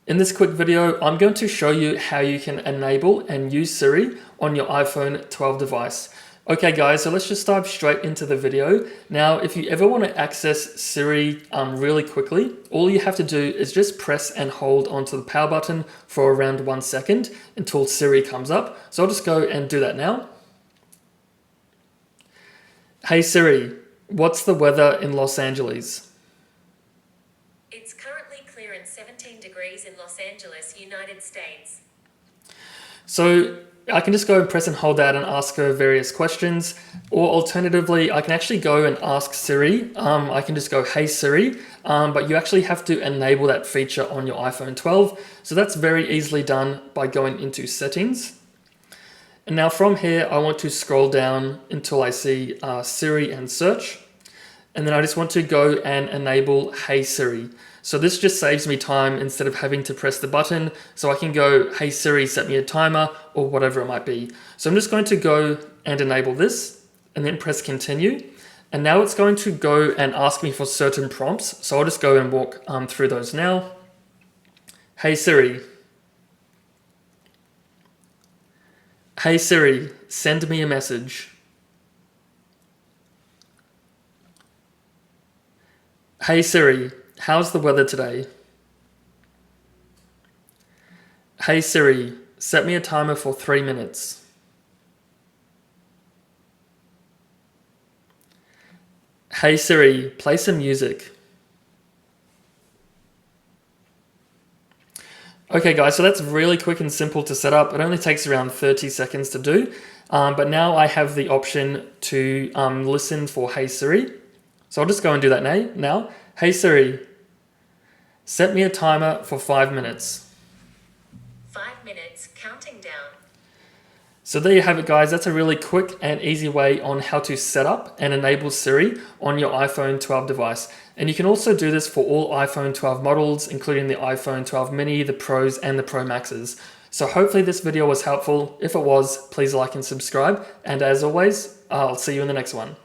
In this quick video, I'm going to show you how you can enable and use Siri on your iPhone 12 device. Okay guys, so let's just dive straight into the video. Now, if you ever want to access Siri really quickly, all you have to do is just press and hold onto the power button for around 1 second until Siri comes up. So I'll just go and do that now. Hey Siri, what's the weather in Los Angeles? It's currently clear and 17 degrees in Los Angeles, United States. So I can just go and press and hold that and ask her various questions, or alternatively, I can actually go and ask Siri. I can just go, hey Siri, but you actually have to enable that feature on your iPhone 12. So that's very easily done by going into settings. And now from here, I want to scroll down until I see Siri and search. And then I just want to go and enable Hey Siri. So this just saves me time instead of having to press the button. So I can go, hey Siri, set me a timer or whatever it might be. So I'm just going to go and enable this and then press continue. And now it's going to go and ask me for certain prompts. So I'll just go and walk through those now. Hey Siri. Hey Siri, send me a message. Hey Siri, how's the weather today? Hey Siri, set me a timer for 3 minutes. Hey Siri, play some music. Okay guys, so that's really quick and simple to set up. It only takes around 30 seconds to do. But now I have the option to listen for Hey Siri. So I'll just go and do that now. Hey Siri, set me a timer for 5 minutes. 5 minutes, counting down. So there you have it guys. That's a really quick and easy way on how to set up and enable Siri on your iPhone 12 device. And you can also do this for all iPhone 12 models, including the iPhone 12 mini, the Pros and the Pro Maxes. So hopefully this video was helpful. If it was, please like and subscribe. And as always, I'll see you in the next one.